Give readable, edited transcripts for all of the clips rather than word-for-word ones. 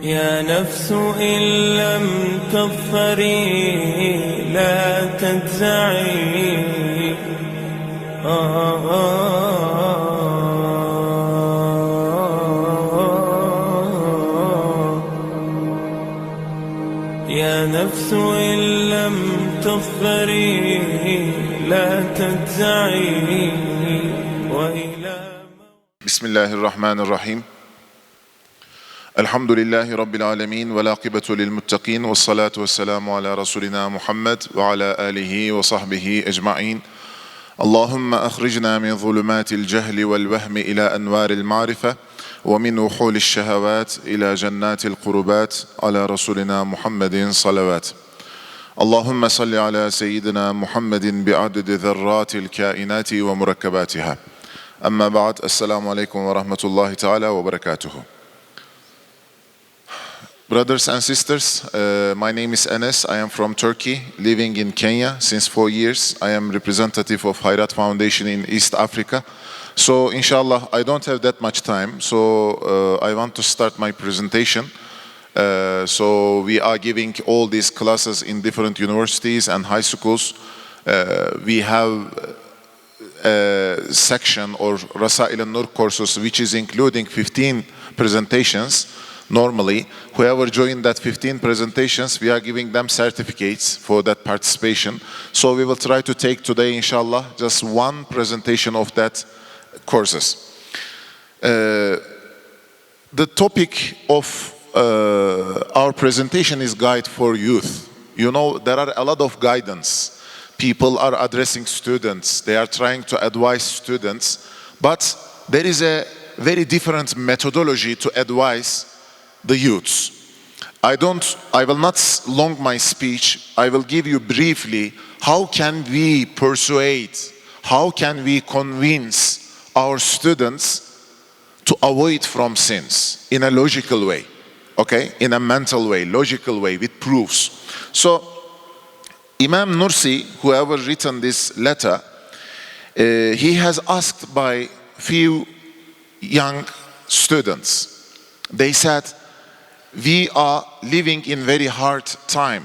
يا نفس إن لم تظفري لا تجزعي يا نفس إن لم تظفري لا تجزعي وإلى بسم الله الرحمن الرحيم. Elhamdülillahi Rabbil alemin ve lâkıbetu lil muttaqin ve salatu ve selamu ala Resulina Muhammed ve ala alihi ve sahbihi ecma'in. Allahümme ahricna min zulümatil cehli vel vehmi ila envaril marife ve min vuhulil şehavat ila cennatil kurubat ala Resulina Muhammedin salavat. Allahümme salli ala seyyidina Muhammedin bi'adedi zerratil kainati ve murakkabatiha. Amma ba'd, esselamu aleyküm ve rahmetullahi teala ve berekatuhu. Brothers and sisters, my name is Enes. I am from Turkey, living in Kenya since 4 years. I am representative of Hayrat Foundation in East Africa. So, inshallah, I don't have that much time. So, I want to start my presentation. So, we are giving all these classes in different universities and high schools. We have a section or Rasail al-Nur courses, which is including 15 presentations. Normally, whoever joined that 15 presentations, we are giving them certificates for that participation. So we will try to take today, inshallah, just one presentation of that courses. The topic of our presentation is Guide for Youth. You know, there are a lot of guidance. People are addressing students. They are trying to advise students. But there is a very different methodology to advise the youths. I will not long my speech. I will give you briefly how can we persuade, how can we convince our students to avoid from sins in a logical way, okay? In a mental way, logical way, with proofs. So, Imam Nursi, whoever written this letter, he has asked by few young students. They said, we are living in very hard time,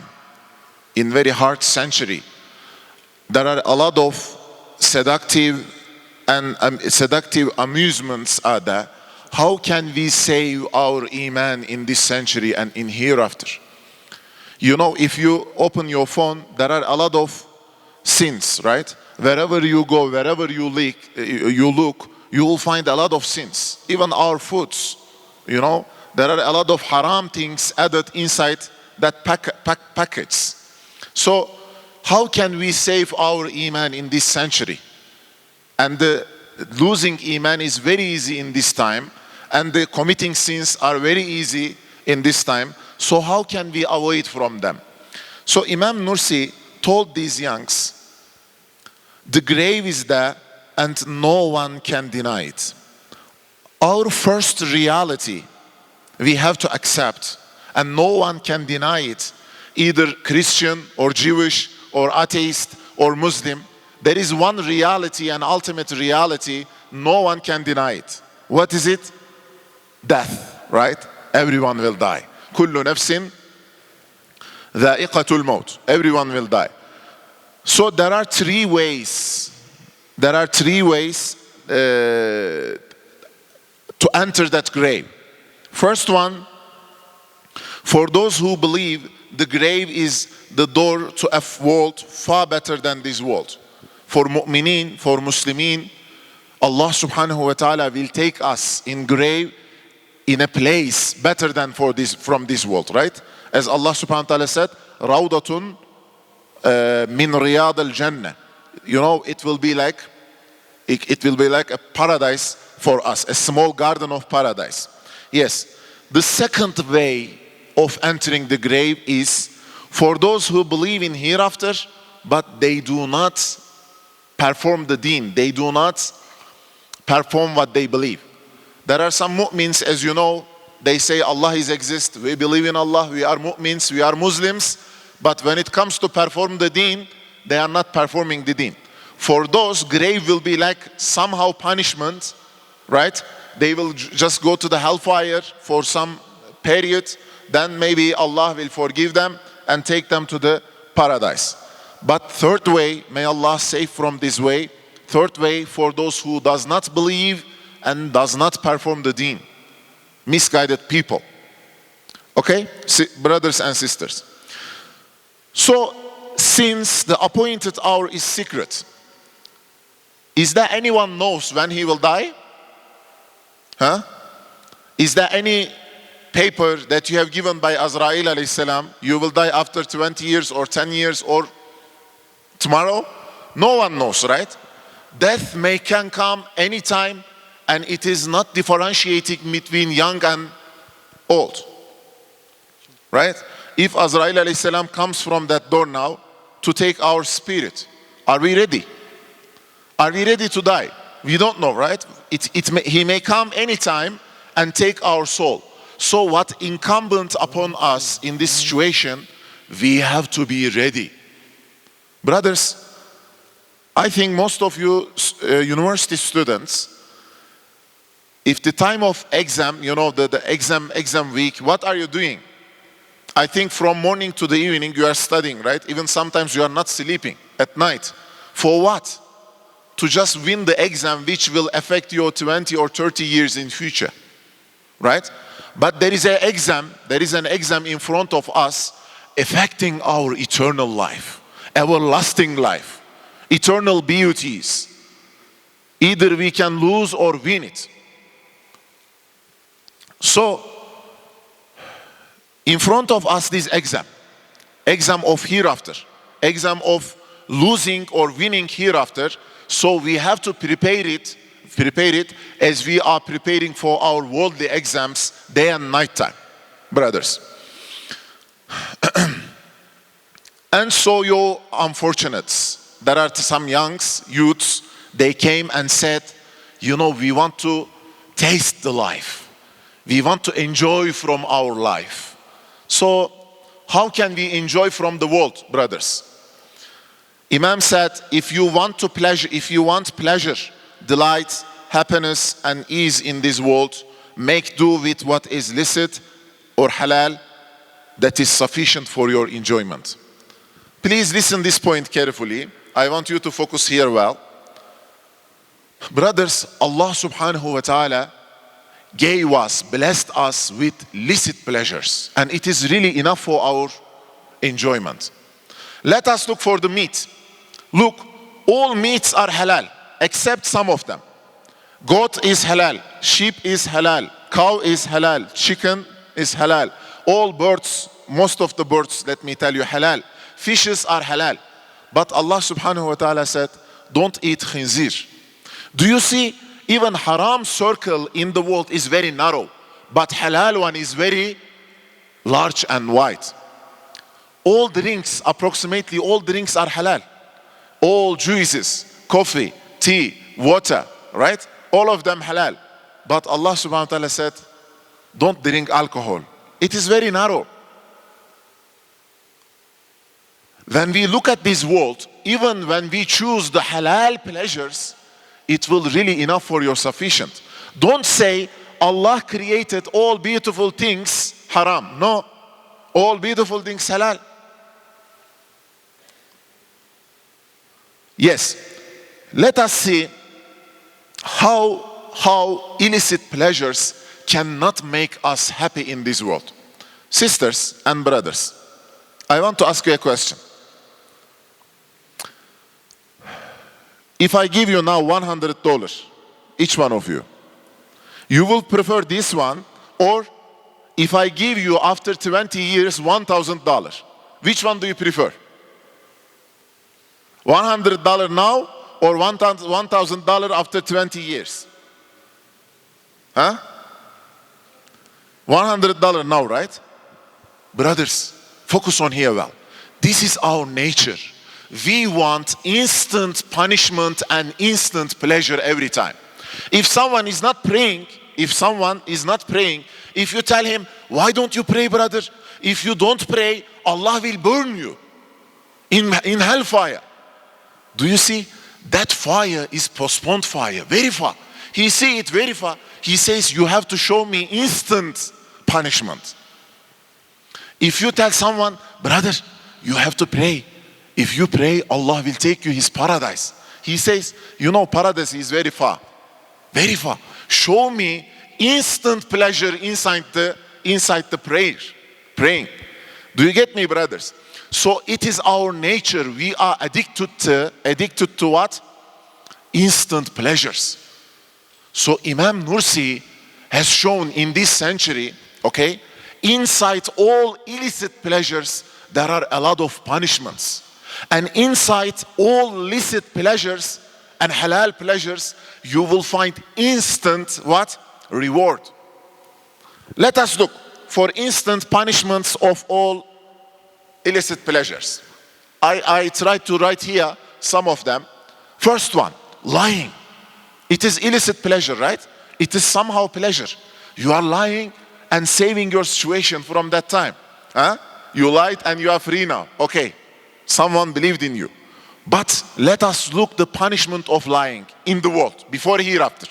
in very hard century. There are a lot of seductive amusements are there. How can we save our iman in this century and in hereafter? You know, if you open your phone, there are a lot of sins, right? Wherever you go, wherever you look, you will find a lot of sins. Even our foods, you know, there are a lot of haram things added inside that packets. So, how can we save our iman in this century? And losing iman is very easy in this time, and the committing sins are very easy in this time. So, how can we avoid from them? So, Imam Nursi told these youngs, the grave is there and no one can deny it. Our first reality we have to accept, and no one can deny it, either Christian or Jewish or atheist or Muslim. There is one reality, an ultimate reality, no one can deny it. What is it? Death, right? Everyone will die. Kullu nafsin dha'iqatul maut. Everyone will die. So there are three ways. There are three ways to enter that grave. First one, for those who believe the grave is the door to a world far better than this world. For mu'mineen, for Muslimin, Allah subhanahu wa ta'ala will take us in grave in a place better than from this world, right? As Allah subhanahu wa ta'ala said, Rawdatun min riyad al-jannah. You know, it will be like a paradise for us, a small garden of paradise. Yes, the second way of entering the grave is for those who believe in hereafter, but they do not perform the deen. They do not perform what they believe. There are some mu'mins, as you know, they say Allah exists, we believe in Allah, we are mu'mins, we are Muslims, but when it comes to perform the deen, they are not performing the deen. For those, grave will be like somehow punishment, right? They will just go to the hellfire for some period, then maybe Allah will forgive them and take them to the paradise. But third way, may Allah save from this way, third way for those who does not believe and does not perform the deen, misguided people. Okay, brothers and sisters. So, since the appointed hour is secret, is there anyone knows when he will die? Huh? Is there any paper that you have given by Azrail alayhi salam, you will die after 20 years or 10 years or tomorrow? No one knows, right? Death can come anytime, and it is not differentiating between young and old. Right? If Azrail alayhi salam comes from that door now to take our spirit, are we ready? Are we ready to die? We don't know, right? He may come anytime and take our soul. So what incumbent upon us in this situation, we have to be ready. Brothers, I think most of you university students, if the time of exam, the exam week, what are you doing? I think from morning to the evening you are studying, right? Even sometimes you are not sleeping at night. For what? To just win the exam which will affect your 20 or 30 years in future, right? But there is an exam in front of us affecting our eternal life, everlasting life, eternal beauties. Either we can lose or win it. So, in front of us this exam of hereafter, exam of losing or winning hereafter. So we have to prepare it as we are preparing for our worldly exams day and night time, brothers. And so you unfortunates, there are some youths, they came and said, we want to taste the life. We want to enjoy from our life. So how can we enjoy from the world, brothers? Imam said, if you want pleasure, delight, happiness and ease in this world, make do with what is licit or halal that is sufficient for your enjoyment. Please listen this point carefully. I want you to focus here well. Brothers, Allah subhanahu wa ta'ala blessed us with licit pleasures, and it is really enough for our enjoyment. Let us look for the meat. Look, all meats are halal except some of them. Goat is halal, sheep is halal, cow is halal, chicken is halal. All birds, most of the birds, let me tell you, halal. Fishes are halal. But Allah subhanahu wa ta'ala said, don't eat khinzir. Do you see, even haram circle in the world is very narrow, but halal one is very large and wide. All drinks, approximately all drinks are halal. All juices, coffee, tea, water, right? All of them halal. But Allah subhanahu wa ta'ala said, don't drink alcohol. It is very narrow. When we look at this world, even when we choose the halal pleasures, it will really enough for your sufficient. Don't say Allah created all beautiful things haram. No, all beautiful things halal. Yes, let us see how illicit pleasures cannot make us happy in this world. Sisters and brothers, I want to ask you a question. If I give you now $100, each one of you, you will prefer this one, or if I give you after 20 years $1,000, which one do you prefer? $100 now or $1,000 after 20 years? Huh? $100 now, right? Brothers, focus on here well. This is our nature. We want instant punishment and instant pleasure every time. If someone is not praying, if you tell him, why don't you pray, brother? If you don't pray, Allah will burn you in hellfire. Do you see? That fire is postponed fire, very far. He see it very far. He says, you have to show me instant punishment. If you tell someone, brother, you have to pray. If you pray, Allah will take you his paradise. He says, you know, paradise is very far. Very far. Show me instant pleasure inside the prayer. Praying. Do you get me, brothers? So it is our nature. We are addicted to what? Instant pleasures. So Imam Nursi has shown in this century, okay, inside all illicit pleasures, there are a lot of punishments. And inside all licit pleasures and halal pleasures, you will find instant what? Reward. Let us look for instant punishments of all illicit pleasures. I tried to write here some of them. First one, lying. It is illicit pleasure, right? It is somehow pleasure. You are lying and saving your situation from that time. Huh? You lied and you are free now. Okay, someone believed in you. But let us look the punishment of lying in the world, before hereafter.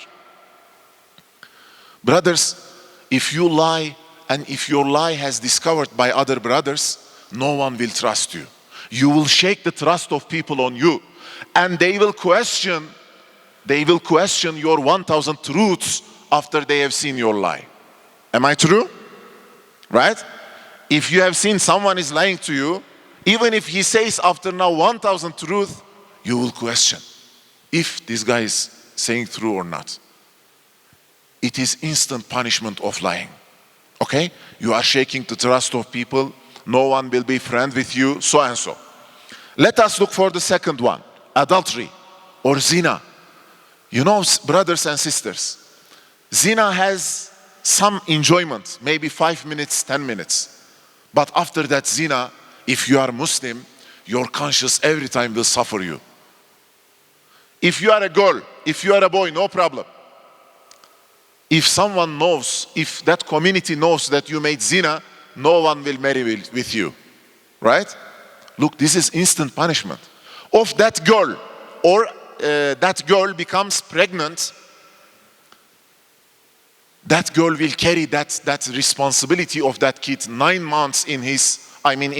Brothers, if you lie and if your lie has discovered by other brothers, no one will trust you. You will shake the trust of people on you. And they will question your 1,000 truths after they have seen your lie. Am I true? Right? If you have seen someone is lying to you, even if he says after now 1,000 truths, you will question if this guy is saying true or not. It is instant punishment of lying. Okay? You are shaking the trust of people. No one will be friend with you, so and so. Let us look for the second one, adultery or zina. You know, brothers and sisters, zina has some enjoyment, maybe 5 minutes, 10 minutes. But after that zina, if you are Muslim, your conscience every time will suffer you. If you are a girl, if you are a boy, no problem. If someone knows, if that community knows that you made zina, no one will marry with you. Right? Look, this is instant punishment. Of that girl, or that girl becomes pregnant, that girl will carry that responsibility of that kid 9 months in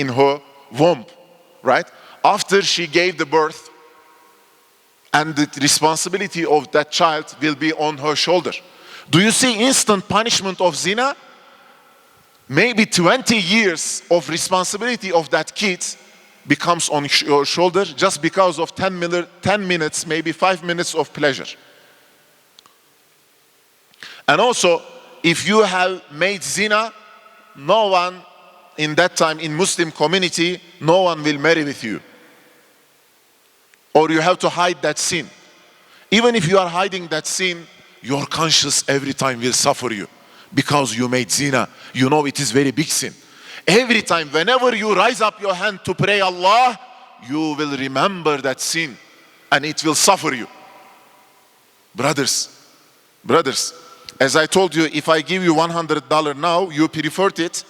her womb, right? After she gave the birth, and the responsibility of that child will be on her shoulder. Do you see instant punishment of zina? Maybe 20 years of responsibility of that kid becomes on your shoulder just because of 10 minutes, maybe 5 minutes of pleasure. And also, if you have made zina, no one in that time in Muslim community, no one will marry with you. Or you have to hide that sin. Even if you are hiding that sin, your conscience every time will suffer you because you made zina. You know it is very big sin. Every time, whenever you rise up your hand to pray Allah, you will remember that sin and it will suffer you. Brothers, as I told you, if I give you $100 now, you preferred it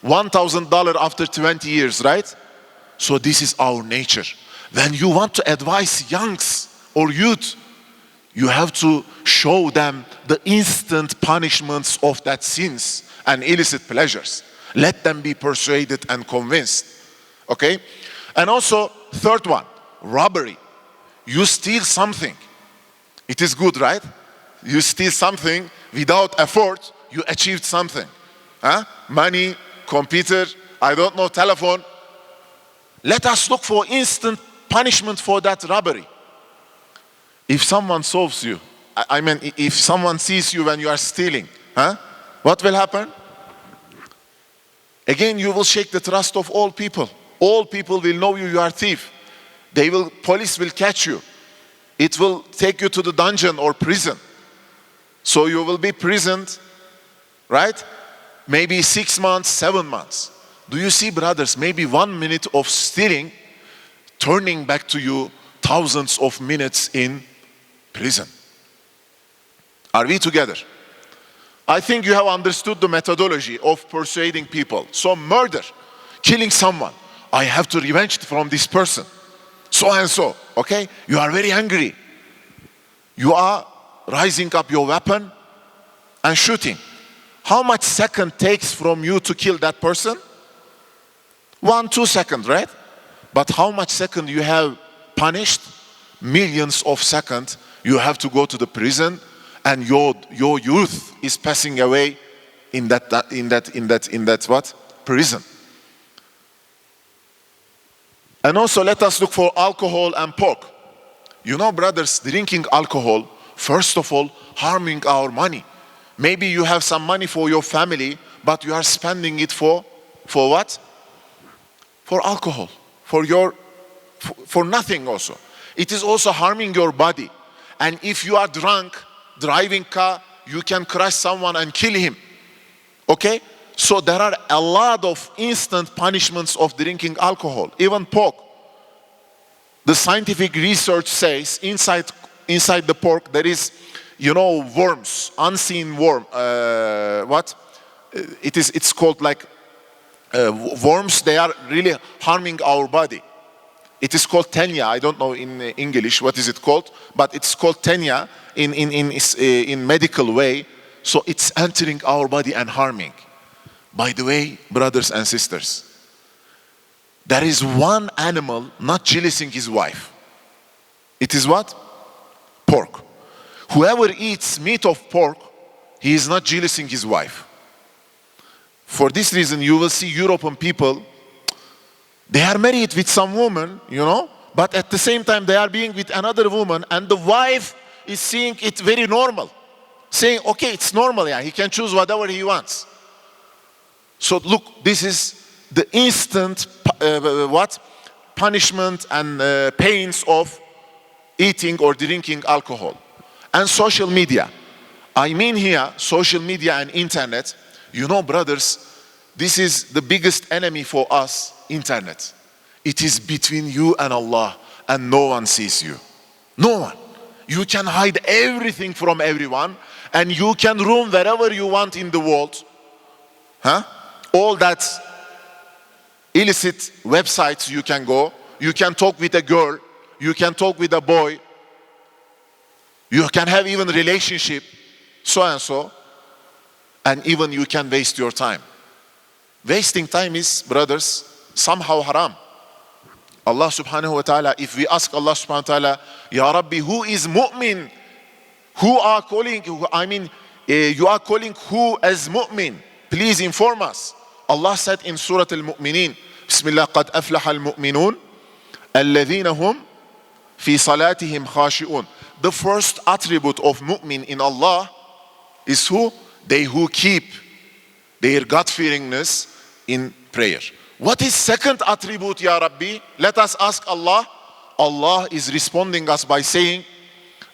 $1,000 after 20 years, right? So this is our nature. When you want to advise youngs or youth, you have to show them the instant punishments of that sins and illicit pleasures. Let them be persuaded and convinced. Okay? And also, third one, robbery. You steal something. It is good, right? You steal something without effort, you achieved something. Huh? Money, computer, I don't know, telephone. Let us look for instant punishment for that robbery. If someone solves you, if someone sees you when you are stealing, what will happen? Again, you will shake the trust of all people. All people will know you are a thief. Police will catch you. It will take you to the dungeon or prison. So you will be imprisoned, right? Maybe 6 months, 7 months. Do you see, brothers, maybe 1 minute of stealing turning back to you thousands of minutes in prison. Are we together? I think you have understood the methodology of persuading people. So murder, killing someone, I have to revenge from this person. So and so, okay? You are very angry. You are rising up your weapon and shooting. how much second takes from you to kill that person? 1-2 seconds, right? But how much second you have punished? Millions of seconds. You have to go to the prison, and your youth is passing away in that what? Prison. And also let us look for alcohol and pork. You know, brothers, drinking alcohol, first of all, harming our money. Maybe you have some money for your family, but you are spending it for what? For alcohol, for nothing also. It is also harming your body. And if you are drunk, driving car, you can crush someone and kill him. Okay? So there are a lot of instant punishments of drinking alcohol, even pork. The scientific research says inside the pork there is, worms, unseen worm. It's called like worms. They are really harming our body. It is called tenia. I don't know in English what is it called, but it's called tenia in medical way. So it's entering our body and harming. By the way, brothers and sisters, there is one animal not jealousing his wife. It is what? Pork. Whoever eats meat of pork, he is not jealousing his wife. For this reason, you will see European people, they are married with some woman, but at the same time they are being with another woman, and the wife is seeing it very normal. Saying, okay, it's normal, he can choose whatever he wants. So look, this is the instant punishment and pains of eating or drinking alcohol. And social media. I mean here, social media and internet. Brothers, this is the biggest enemy for us, internet. It is between you and Allah, and no one sees you. No one. You can hide everything from everyone, and you can roam wherever you want in the world. All that illicit websites you can go. You can talk with a girl. You can talk with a boy. You can have even a relationship, so and so. And even you can waste your time. Wasting time is, brothers, somehow haram. Allah subhanahu wa ta'ala, if we ask Allah subhanahu wa ta'ala, Ya Rabbi, who is mu'min? You are calling who as mu'min? Please inform us. Allah said in Surah Al-Mu'mineen, Bismillah, قَدْ أَفْلَحَ الْمُؤْمِنُونَ الَّذِينَ هُمْ فِي صَلَاتِهِمْ خَاشِعُونَ. The first attribute of mu'min in Allah is who? They who keep their God-fearingness in prayer. What is second attribute, Ya Rabbi? Let us ask Allah. Allah is responding us by saying,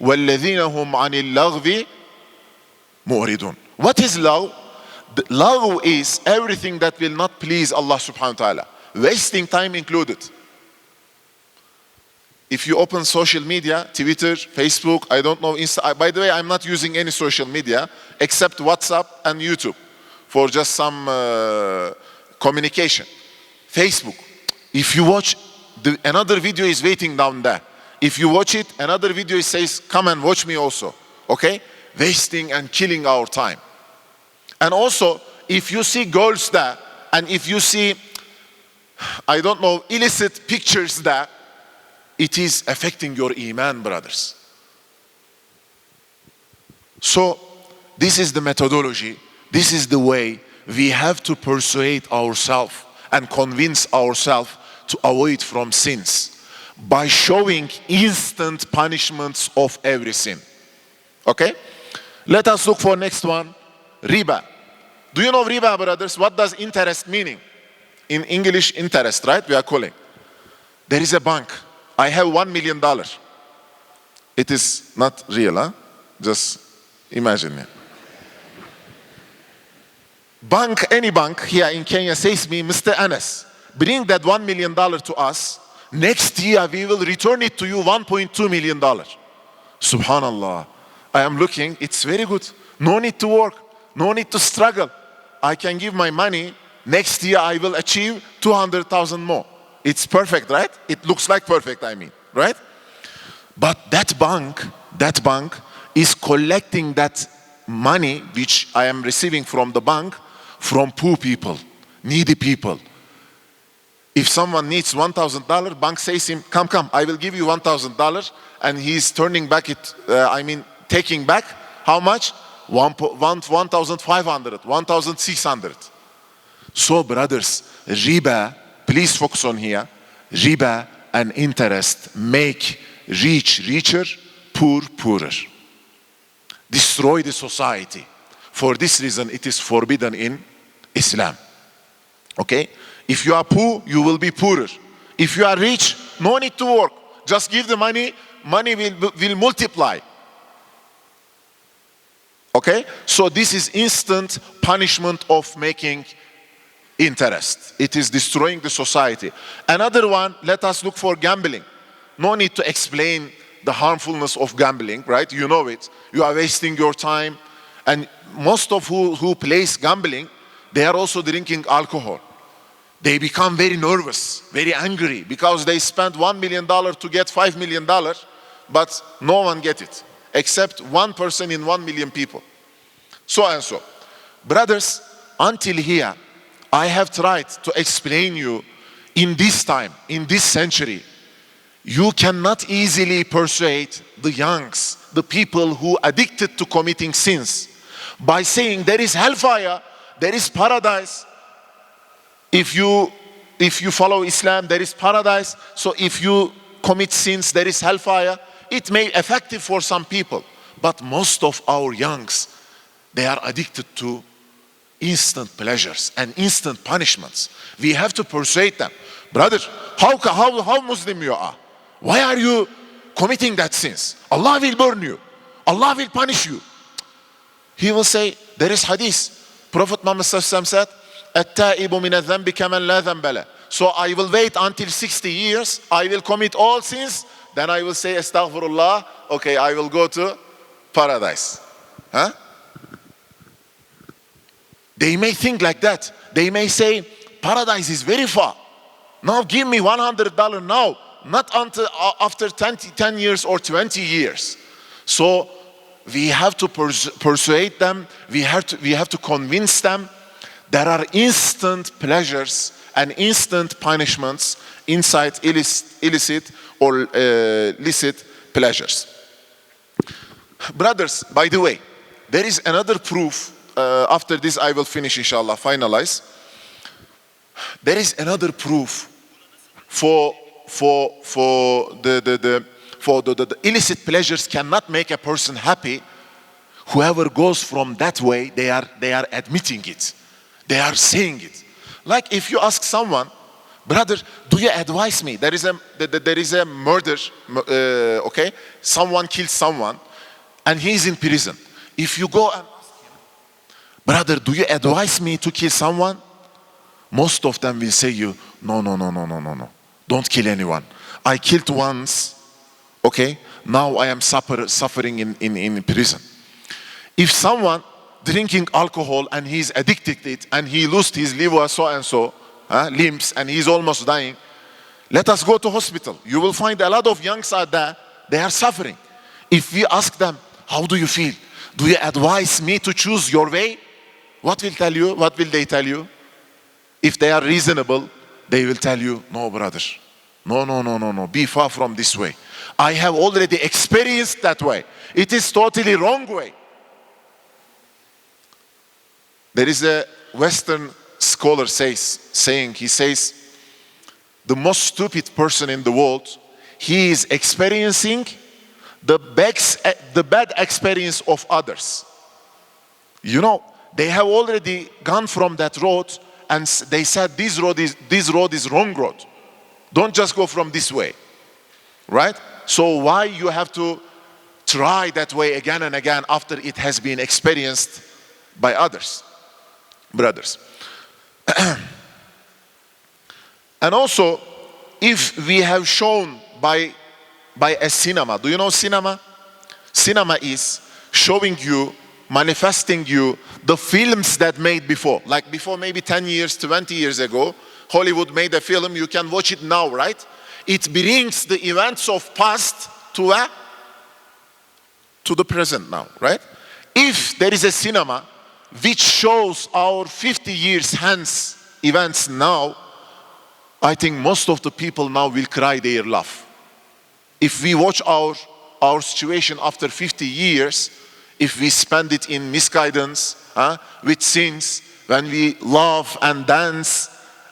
وَالَّذِينَ هُمْ عَنِ اللَّغْوِ مُعْرِضُونَ. What is lagh? Lagh is everything that will not please Allah subhanahu wa ta'ala. Wasting time included. If you open social media, Twitter, Facebook, I don't know, by the way, I'm not using any social media except WhatsApp and YouTube for just some communication. Facebook, if you watch, another video is waiting down there. If you watch it, another video says, come and watch me also. Okay? Wasting and killing our time. And also, if you see girls there, and if you see, I don't know, illicit pictures there, it is affecting your iman, brothers. So, this is the methodology, this is the way we have to persuade ourselves and convince ourselves to avoid from sins by showing instant punishments of every sin. Okay? Let us look for next one, riba. Do you know riba, brothers? What does interest meaning? In English, interest, right? We are calling. There is a bank. I have $1 million. It is not real, Just imagine it. Bank, any bank here in Kenya says me, Mr. Enes, bring that $1 million to us. Next year we will return it to you $1.2 million. Subhanallah. I am looking, it's very good. No need to work. No need to struggle. I can give my money. Next year I will achieve 200,000 more. It's perfect, right? It looks like perfect, right? But that bank is collecting that money which I am receiving from the bank from poor people, needy people. If someone needs $1,000, bank says him, come, I will give you $1,000, and he's turning back it, taking back, how much? 1,500, 1,600. So brothers, riba, please focus on here, riba and interest make rich richer, poor poorer. Destroy the society. For this reason, it is forbidden in Islam. Okay? If you are poor, you will be poorer. If you are rich, no need to work. Just give the money, money will multiply. Okay? So this is instant punishment of making interest. It is destroying the society. Another one, let us look for gambling. No need to explain the harmfulness of gambling, right? You know it. You are wasting your time. And most of who plays gambling, they are also drinking alcohol. They become very nervous, very angry, because they spent $1 million to get $5 million, but no one get it, except one person in 1 million people. So and so. Brothers, until here, I have tried to explain you in this time, in this century, you cannot easily persuade the youngs, the people who are addicted to committing sins, by saying there is hellfire, there is paradise. If you follow Islam, there is paradise. So if you commit sins, there is hellfire. It may be effective for some people, but most of our youngs, they are addicted to instant pleasures and instant punishments. We have to persuade them. Brother, how Muslim you are? Why are you committing that sins? Allah will burn you. Allah will punish you. He will say, there is hadith. Prophet Muhammad said, التائب من الذنب كمن لا ذنب له. So I will wait until 60 years. I will commit all sins. Then I will say, astaghfirullah. Okay, I will go to paradise. Huh? They may think like that. They may say, paradise is very far. Now give me $100 now. Not until after 10 years or 20 years. So we have to persuade them. We have to convince them. There are instant pleasures and instant punishments inside illicit or licit pleasures. Brothers, by the way, there is another proof. After this, I will finish, inshallah, finalize. There is another proof for the illicit pleasures cannot make a person happy. Whoever goes from that way, they are admitting it. They are saying it. Like if you ask someone, brother, do you advise me? There is a murder, okay? Someone killed someone, and he is in prison. If you go and ask him, brother, do you advise me to kill someone? Most of them will say you, no. Don't kill anyone. I killed once, okay? Now I am suffering in prison. If someone drinking alcohol and he's addicted to it and he lost his liver so and so, limbs, and he's almost dying, let us go to hospital. You will find a lot of youngs out there, they are suffering. If we ask them, how do you feel? Do you advise me to choose your way? What will they tell you? If they are reasonable, they will tell you, no, brother. No. Be far from this way. I have already experienced that way. It is totally wrong way. There is a Western scholar he says, the most stupid person in the world, he is experiencing the bad experience of others. You know, they have already gone from that road and they said this road is wrong road. Don't just go from this way, right? So why you have to try that way again and again after it has been experienced by others? Brothers. And also, if we have shown by a cinema, do you know cinema? Cinema is showing you, manifesting you the films that made before. Like before maybe 10 years, 20 years ago, Hollywood made a film, you can watch it now, right? It brings the events of past to the present now, right? If there is a cinema which shows our 50 years hence events now, I think most of the people now will cry their love. If we watch our situation after 50 years, if we spend it in misguidance, with sins, when we love and dance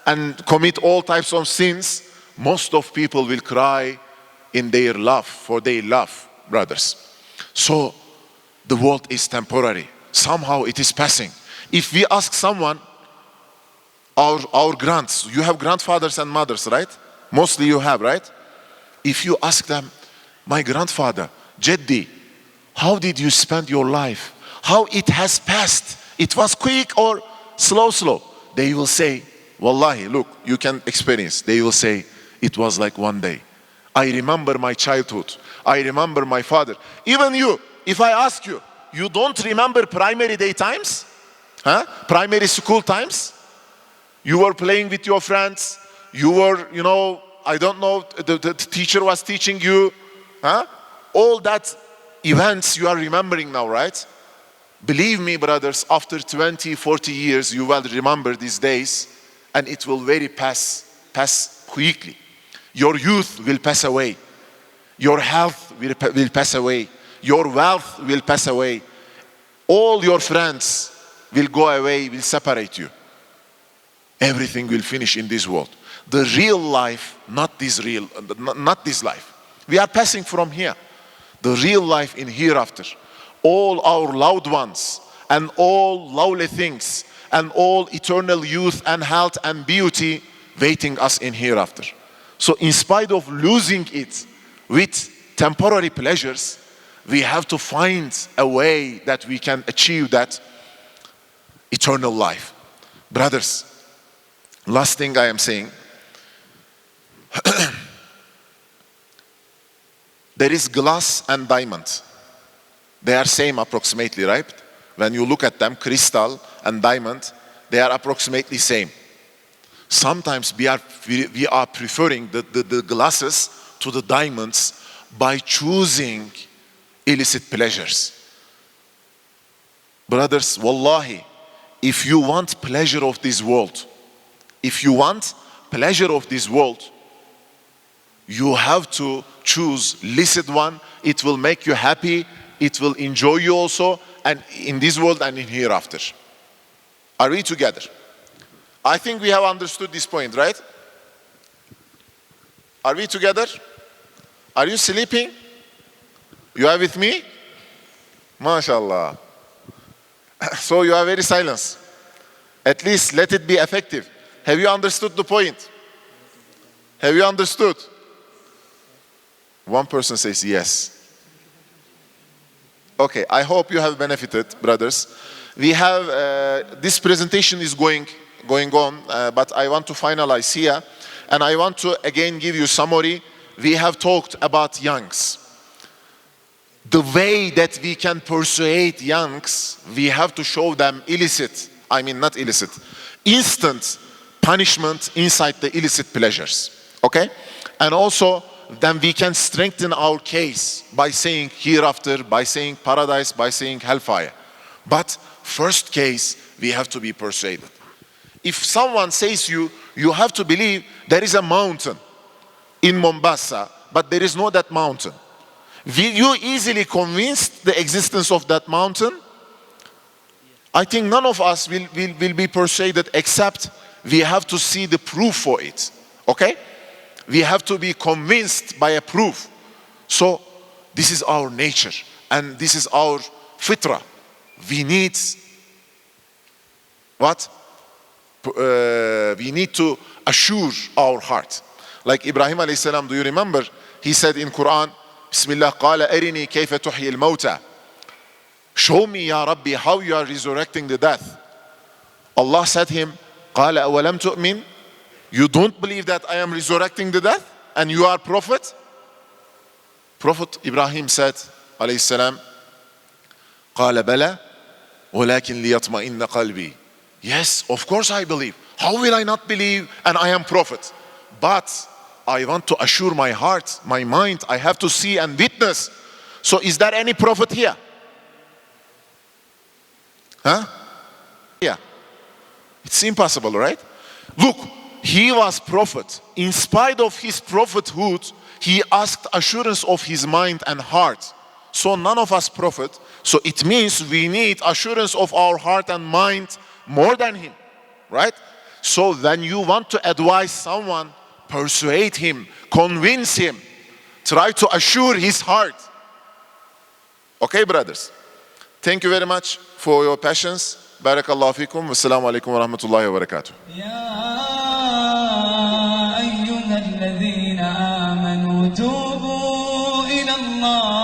and commit all types of sins, most of people will cry in their love, for their love, brothers. So the world is temporary. Somehow it is passing. If we ask someone, our grands, you have grandfathers and mothers, right? Mostly you have, right? If you ask them, my grandfather, Jaddi, how did you spend your life? How it has passed? It was quick or slow? They will say, Wallahi, look, you can experience. They will say, it was like one day. I remember my childhood. I remember my father. Even you, if I ask you, you don't remember primary day times? Primary school times? You were playing with your friends. You were, I don't know, the teacher was teaching you. All that events you are remembering now, right? Believe me, brothers, after 20, 40 years, you will remember these days, and it will pass quickly. Your youth will pass away. Your health will pass away. Your wealth will pass away. All your friends will go away, will separate you. Everything will finish in this world. The real life, not this life. We are passing from here. The real life in hereafter. All our loved ones and all lovely things and all eternal youth and health and beauty waiting us in hereafter. So in spite of losing it with temporary pleasures, we have to find a way that we can achieve that eternal life. Brothers, last thing I am saying, there is glass and diamond. They are same approximately, right? When you look at them, crystal and diamond, they are approximately same. Sometimes we are preferring the glasses to the diamonds by choosing illicit pleasures. Brothers, wallahi, if you want pleasure of this world, you have to choose licit one. It will make you happy. It will enjoy you also, and in this world and in hereafter. Are we together? I think we have understood this point, right? Are we together? Are you sleeping? You are with me? MashaAllah. So you are very silent. At least let it be effective. Have you understood the point? Have you understood? One person says yes. Okay, I hope you have benefited, brothers. We have, this presentation is going on, but I want to finalize here. And I want to again give you summary. We have talked about youngs. The way that we can persuade youngs, we have to show them instant punishment inside the illicit pleasures. Okay? And also, then we can strengthen our case by saying hereafter, by saying paradise, by saying hellfire. But first case, we have to be persuaded. If someone says you have to believe there is a mountain in Mombasa, but there is no that mountain. Will you easily convince the existence of that mountain? I think none of us will be persuaded, except we have to see the proof for it. Okay? We have to be convinced by a proof. So this is our nature and this is our fitra. We need what? We need to assure our heart. Like Ibrahim alayhi salam, do you remember? He said in Quran, Bismillah, قال أرني كيف تحيي الموتى. Show me, Ya Rabbi, how you are resurrecting the death. Allah said him, قال أولم تؤمن? You don't believe that I am resurrecting the death and you are prophet? Prophet Ibrahim said, alayhi salam, قال بلى ولكن ليطمئن قلبي. Yes, of course I believe. How will I not believe and I am prophet? But I want to assure my heart, my mind, I have to see and witness. So is there any prophet here? Huh? Yeah. It's impossible, right? Look, he was prophet. In spite of his prophethood, he asked assurance of his mind and heart. So none of us prophet. So it means we need assurance of our heart and mind more than him, right? So when you want to advise someone, persuade him, convince him, try to assure his heart. Okay, brothers? Thank you very much for your patience. Barakallahu fikum. Wassalamu alaikum wa rahmatullahi wa barakatuh. يا أيها الذين آمنوا توبوا إلى الله